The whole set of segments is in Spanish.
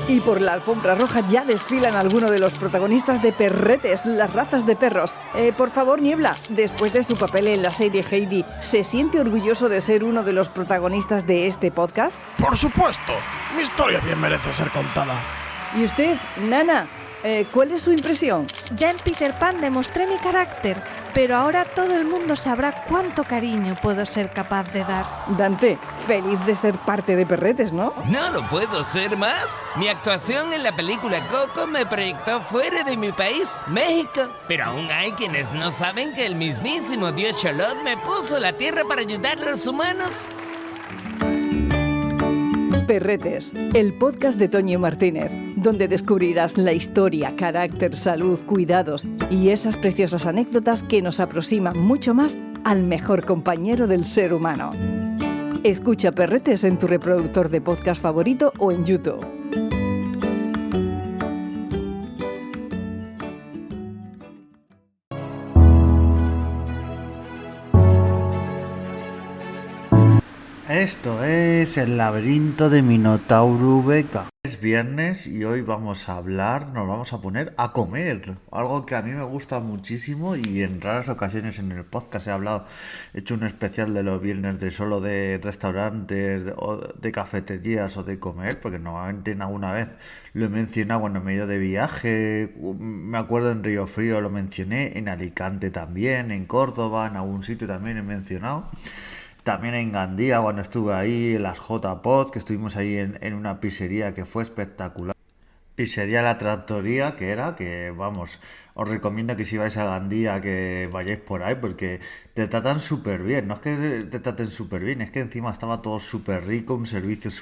Y por la alfombra roja ya desfilan algunos de los protagonistas de Perretes, las razas de perros. Por favor, Niebla, después de su papel en la serie Heidi, ¿se siente orgulloso de ser uno de los protagonistas de este podcast? Por supuesto, mi historia bien merece ser contada. ¿Y usted, Nana? ¿Cuál es su impresión? Ya en Peter Pan demostré mi carácter, pero ahora todo el mundo sabrá cuánto cariño puedo ser capaz de dar. Dante, feliz de ser parte de Perretes, ¿no? No lo puedo ser más. Mi actuación en la película Coco me proyectó fuera de mi país, México. Pero aún hay quienes no saben que el mismísimo Dios Xolotl me puso a la tierra para ayudar a los humanos. Perretes, el podcast de Toño Martínez, donde descubrirás la historia, carácter, salud, cuidados y esas preciosas anécdotas que nos aproximan mucho más al mejor compañero del ser humano. Escucha Perretes en tu reproductor de podcast favorito o en YouTube. Esto es el laberinto de Minotauro Beca. Es viernes y hoy nos vamos a poner a comer. Algo que a mí me gusta muchísimo y en raras ocasiones en el podcast he hecho un especial de los viernes de solo de restaurantes, de cafeterías o de comer, porque normalmente en alguna vez lo he mencionado cuando me he ido de viaje. Me acuerdo en Río Frío lo mencioné, en Alicante también, en Córdoba, en algún sitio también he mencionado. También en Gandía, cuando estuve ahí, en las J-Pod, que estuvimos ahí en una pizzería que fue espectacular. Pizzería La Trattoria, os recomiendo que si vais a Gandía que vayáis por ahí porque te tratan súper bien. No es que te traten súper bien, es que encima estaba todo súper rico, un servicio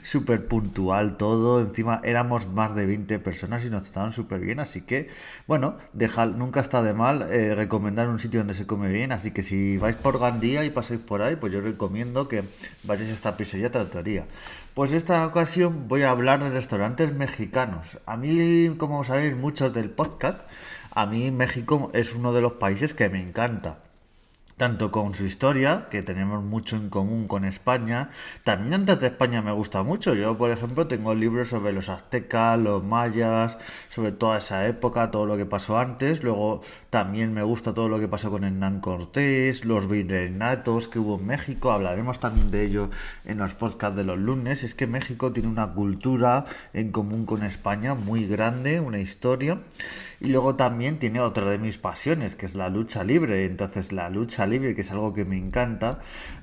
súper puntual todo. Encima éramos más de 20 personas y nos trataban súper bien, así que, bueno, nunca está de mal recomendar un sitio donde se come bien. Así que si vais por Gandía y pasáis por ahí, pues yo recomiendo que vayáis a esta pizzería Trattoria. Pues esta ocasión voy a hablar de restaurantes mexicanos. A mí, como sabéis muchos del podcast, a mí México es uno de los países que me encanta. Tanto con su historia, que tenemos mucho en común con España. También antes de España me gusta mucho. Yo, por ejemplo, tengo libros sobre los aztecas, los mayas, sobre toda esa época, todo lo que pasó antes. Luego también me gusta todo lo que pasó con Hernán Cortés, los virreinatos que hubo en México. Hablaremos también de ello en los podcasts de los lunes. Es que México tiene una cultura en común con España muy grande, una historia. Y luego también tiene otra de mis pasiones, que es la lucha libre. Entonces la lucha libre, que es algo que me encanta,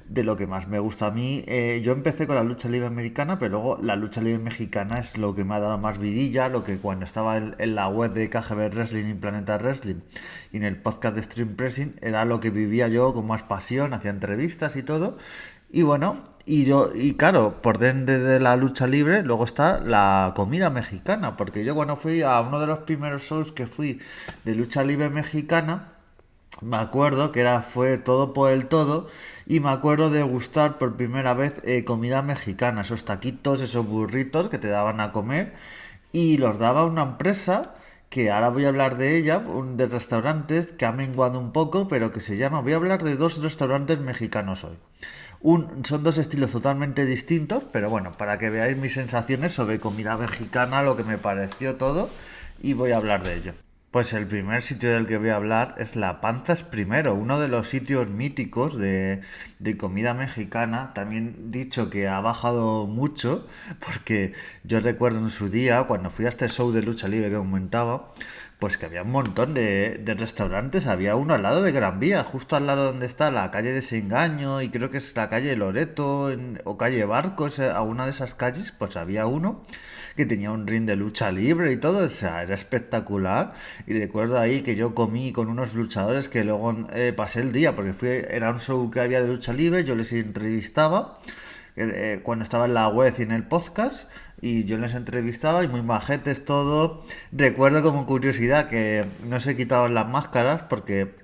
de lo que más me gusta a mí. Yo empecé con la lucha libre americana, pero luego la lucha libre mexicana es lo que me ha dado más vidilla, lo que cuando estaba en la web de KGB Wrestling y Planeta Wrestling y en el podcast de Stream Pressing, era lo que vivía yo con más pasión, hacía entrevistas y todo. Y bueno, y claro, por dentro de la lucha libre, luego está la comida mexicana, porque yo cuando fui a uno de los primeros shows que fui de lucha libre mexicana, me acuerdo que fue todo por el todo, y me acuerdo de gustar por primera vez comida mexicana, esos taquitos, esos burritos que te daban a comer, y los daba una empresa que ahora voy a hablar de ella, de restaurantes que ha menguado un poco, pero que se llama, voy a hablar de dos restaurantes mexicanos hoy. Son dos estilos totalmente distintos, pero bueno, para que veáis mis sensaciones sobre comida mexicana, lo que me pareció todo, y voy a hablar de ello. Pues el primer sitio del que voy a hablar es La Panzas Primero, uno de los sitios míticos de comida mexicana. También dicho que ha bajado mucho, porque yo recuerdo en su día, cuando fui a este show de lucha libre que comentaba, pues que había un montón de restaurantes. Había uno al lado de Gran Vía, justo al lado donde está la calle Desengaño, y creo que es la calle Loreto o calle Barcos, alguna de esas calles, pues había uno que tenía un ring de lucha libre y todo, o sea, era espectacular. Y recuerdo ahí que yo comí con unos luchadores que luego pasé el día, porque era un show que había de lucha libre, yo les entrevistaba cuando estaba en la web y en el podcast, y yo les entrevistaba y muy majetes todo. Recuerdo como curiosidad que no se quitaban las máscaras porque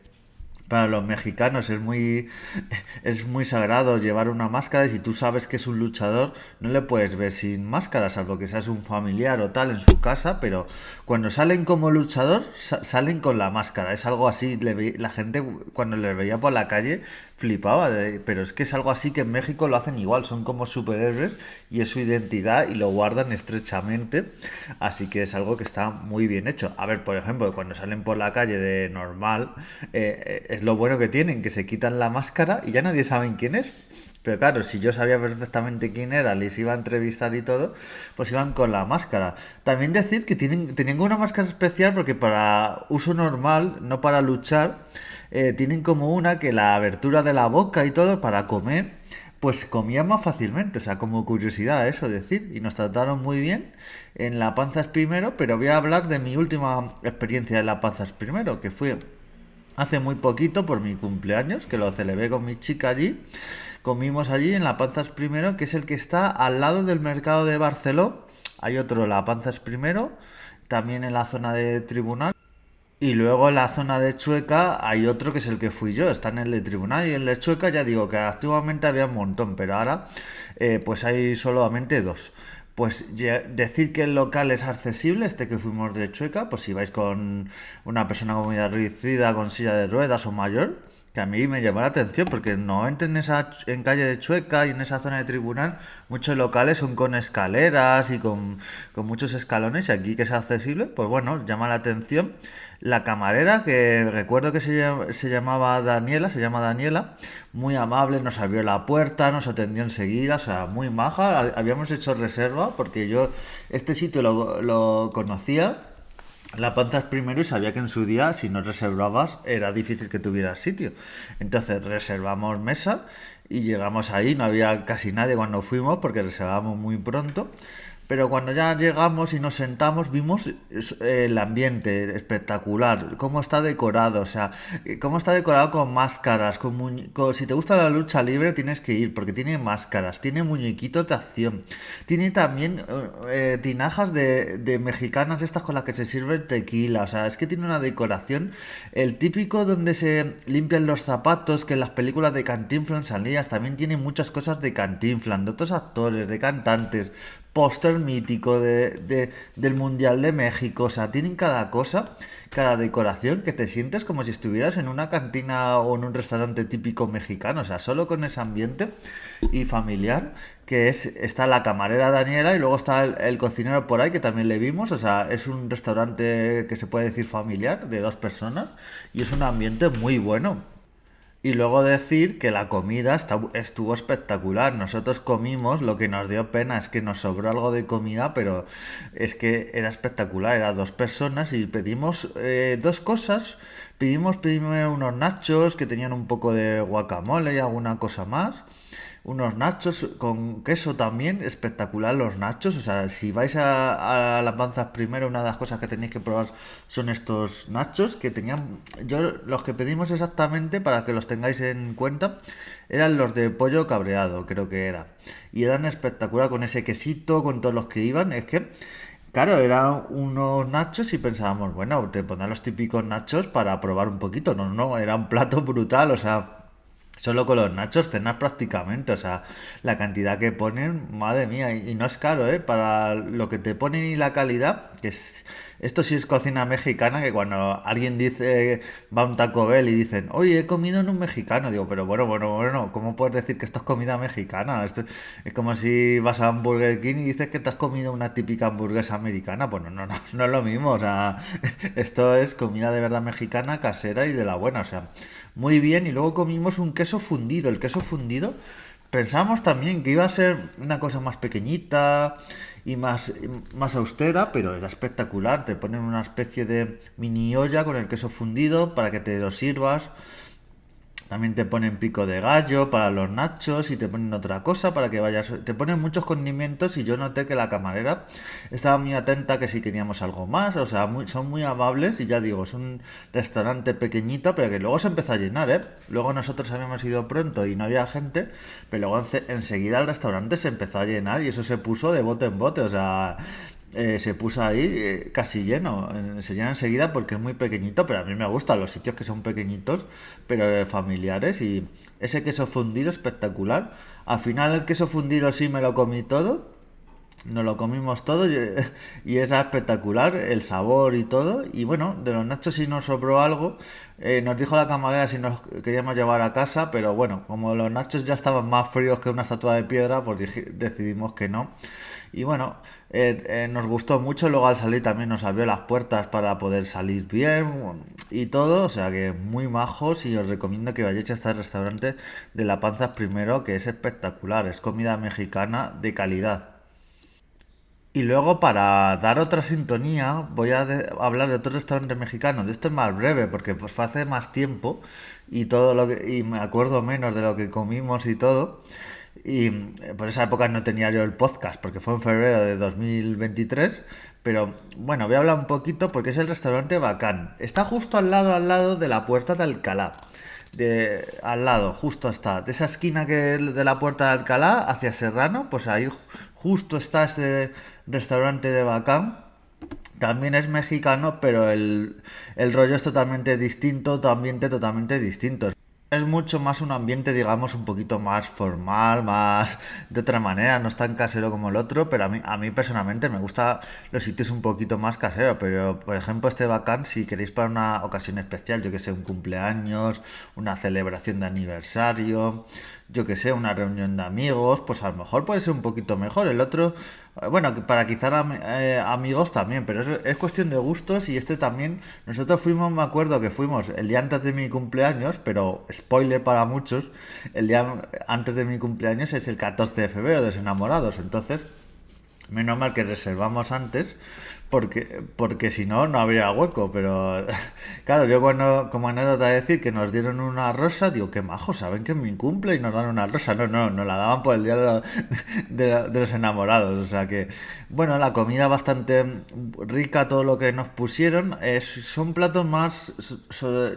para los mexicanos es muy sagrado llevar una máscara, y si tú sabes que es un luchador no le puedes ver sin máscara, salvo que seas un familiar o tal en su casa, pero cuando salen como luchador salen con la máscara. Es algo así, la gente cuando les veía por la calle flipaba, pero es que es algo así que en México lo hacen igual, son como superhéroes y es su identidad y lo guardan estrechamente, así que es algo que está muy bien hecho. A ver, por ejemplo, cuando salen por la calle de normal, es lo bueno que tienen, que se quitan la máscara y ya nadie sabe quién es. Pero claro, si yo sabía perfectamente quién era, les iba a entrevistar y todo, pues iban con la máscara. También decir que tenían una máscara especial porque para uso normal, no para luchar, tienen como una que la abertura de la boca y todo para comer, pues comían más fácilmente. O sea, como curiosidad eso decir. Y nos trataron muy bien en La Panzas Primero, pero voy a hablar de mi última experiencia en La Panzas Primero, que fue hace muy poquito por mi cumpleaños, que lo celebré con mi chica allí. Comimos allí en La Panzas Primero, que es el que está al lado del mercado de Barceló. Hay otro, La Panzas Primero, también en la zona de Tribunal. Y luego en la zona de Chueca hay otro que es el que fui yo. Está en el de Tribunal y el de Chueca ya digo que antiguamente había un montón, pero ahora pues hay solamente dos. Pues decir que el local es accesible, este que fuimos de Chueca, pues si vais con una persona con movilidad reducida, con silla de ruedas o mayor, que a mí me llamó la atención porque normalmente en calle de Chueca y en esa zona de Tribunal muchos locales son con escaleras y con muchos escalones, y aquí que es accesible, pues bueno, llama la atención. La camarera, que recuerdo que se llamaba Daniela, se llama Daniela, muy amable, nos abrió la puerta, nos atendió enseguida, o sea, muy maja. Habíamos hecho reserva porque yo este sitio lo conocía, La Panzas Primero, y sabía que en su día, si no reservabas, era difícil que tuvieras sitio. Entonces reservamos mesa y llegamos ahí, no había casi nadie cuando fuimos porque reservamos muy pronto. Pero cuando ya llegamos y nos sentamos, vimos el ambiente espectacular, cómo está decorado, o sea, cómo está decorado con máscaras, si te gusta la lucha libre tienes que ir, porque tiene máscaras, tiene muñequitos de acción, tiene también tinajas de mexicanas estas con las que se sirven tequila, o sea, es que tiene una decoración, el típico donde se limpian los zapatos, que en las películas de Cantinflas salías, también tiene muchas cosas de Cantinflas, de otros actores, de cantantes, póster mítico del Mundial de México, o sea, tienen cada cosa, cada decoración que te sientes como si estuvieras en una cantina o en un restaurante típico mexicano, o sea, solo con ese ambiente y familiar, está la camarera Daniela y luego está el cocinero por ahí que también le vimos, o sea, es un restaurante que se puede decir familiar, de 2 personas, y es un ambiente muy bueno. Y luego decir que la comida estuvo espectacular. Nosotros comimos, lo que nos dio pena es que nos sobró algo de comida, pero es que era espectacular. Eran 2 personas y pedimos 2 cosas. Pedimos primero unos nachos que tenían un poco de guacamole y alguna cosa más. Unos nachos con queso también, espectacular los nachos. O sea, si vais a Las Panzas Primero, una de las cosas que tenéis que probar son estos nachos que tenían. Los que pedimos exactamente, para que los tengáis en cuenta, eran los de pollo cabreado, creo que era. Y eran espectacular con ese quesito, con todos los que iban. Es que, claro, eran unos nachos y pensábamos, bueno, te pondrán los típicos nachos para probar un poquito. No, no, era un plato brutal, o sea. Solo con los nachos cenas prácticamente, o sea, la cantidad que ponen, madre mía, y no es caro, ¿eh? Para lo que te ponen y la calidad, esto sí es cocina mexicana, que cuando alguien dice, va a un Taco Bell y dicen, oye, he comido en un mexicano, digo, pero bueno, ¿cómo puedes decir que esto es comida mexicana? Esto es como si vas a un Burger King y dices que te has comido una típica hamburguesa americana, pues no es lo mismo, o sea, esto es comida de verdad mexicana, casera y de la buena, o sea, muy bien. Y luego comimos un queso fundido. El queso fundido pensábamos también que iba a ser una cosa más pequeñita y más austera, pero era espectacular. Te ponen una especie de mini olla con el queso fundido para que te lo sirvas. También te ponen pico de gallo para los nachos y te ponen otra cosa para que vayas. Te ponen muchos condimentos y yo noté que la camarera estaba muy atenta que si queríamos algo más. O sea, son muy amables y ya digo, es un restaurante pequeñito, pero que luego se empezó a llenar, ¿eh? Luego nosotros habíamos ido pronto y no había gente, pero luego enseguida el restaurante se empezó a llenar y eso se puso de bote en bote, o sea. Se puso ahí casi lleno, se llena enseguida porque es muy pequeñito, pero a mí me gustan los sitios que son pequeñitos, pero familiares, y ese queso fundido espectacular. Al final el queso fundido sí me lo comí todo, nos lo comimos todo y era espectacular el sabor y todo. Y bueno, de los nachos sí nos sobró algo. Nos dijo la camarera si nos queríamos llevar a casa, pero bueno, como los nachos ya estaban más fríos que una estatua de piedra, pues decidimos que no. Y bueno, nos gustó mucho. Luego al salir también nos abrió las puertas para poder salir bien y todo. O sea que muy majos, y os recomiendo que vayáis a este restaurante de La Panza primero, que es espectacular. Es comida mexicana de calidad. Y luego, para dar otra sintonía, voy a hablar de otro restaurante mexicano. De esto es más breve porque pues fue hace más tiempo y todo y me acuerdo menos de lo que comimos y todo. Y por esa época no tenía yo el podcast porque fue en febrero de 2023. Pero bueno, voy a hablar un poquito porque es el restaurante Bacán. Está justo al lado de la Puerta de Alcalá. Al lado, justo está, de esa esquina de la Puerta de Alcalá hacia Serrano, pues ahí justo está este restaurante de Bacán. También es mexicano, pero el rollo es totalmente distinto, tu ambiente totalmente distinto. Es mucho más un ambiente, digamos, un poquito más formal, más de otra manera, no es tan casero como el otro, pero a mí personalmente me gusta los sitios un poquito más caseros. Pero, por ejemplo, este Bacán, si queréis para una ocasión especial, yo que sé, un cumpleaños, una celebración de aniversario, yo que sé, una reunión de amigos, pues a lo mejor puede ser un poquito mejor. El otro, bueno, para quizás amigos también, pero es cuestión de gustos. Y este también, nosotros fuimos, me acuerdo que fuimos el día antes de mi cumpleaños, pero spoiler para muchos, el día antes de mi cumpleaños es el 14 de febrero, de los enamorados. Entonces, menos mal que reservamos antes, porque si no, no habría hueco. Pero claro, yo cuando, como anécdota, decir que nos dieron una rosa, digo, qué majo, saben que es mi cumple y nos dan una rosa. No, no, nos la daban por el día de los enamorados. O sea que, bueno, la comida bastante rica, todo lo que nos pusieron. Son platos más,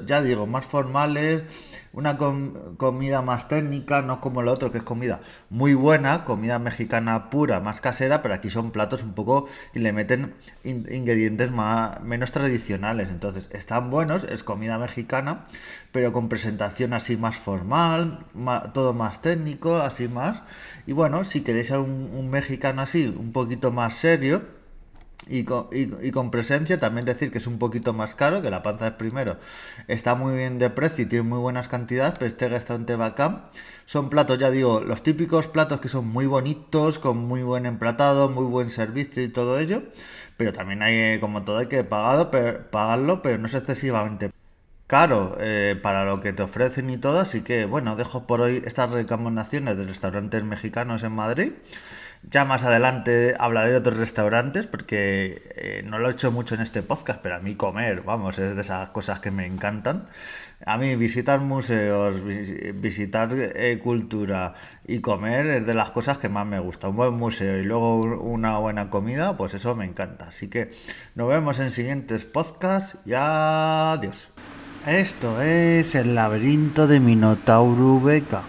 ya digo, más formales, una comida más técnica, no como lo otro, que es comida muy buena, comida mexicana pura, más casera, pero aquí son platos un poco y le meten ingredientes menos tradicionales. Entonces están buenos, es comida mexicana, pero con presentación así más formal, todo más técnico, así más. Y bueno, si queréis un mexicano así, un poquito más serio y con presencia, también decir que es un poquito más caro, que La Panza es primero. Está muy bien de precio y tiene muy buenas cantidades, pero este restaurante Bacán son platos, ya digo, los típicos platos que son muy bonitos, con muy buen emplatado, muy buen servicio y todo ello. Pero también hay, como todo, hay que pagarlo, pero no es excesivamente caro para lo que te ofrecen y todo. Así que bueno, dejo por hoy estas recomendaciones de restaurantes mexicanos en Madrid. Ya más adelante hablaré de otros restaurantes porque no lo he hecho mucho en este podcast, pero a mí comer, vamos, es de esas cosas que me encantan. A mí visitar museos, visitar cultura y comer es de las cosas que más me gusta. Un buen museo y luego una buena comida, pues eso me encanta. Así que nos vemos en siguientes podcasts y adiós. Esto es el laberinto de Minotauro Beca.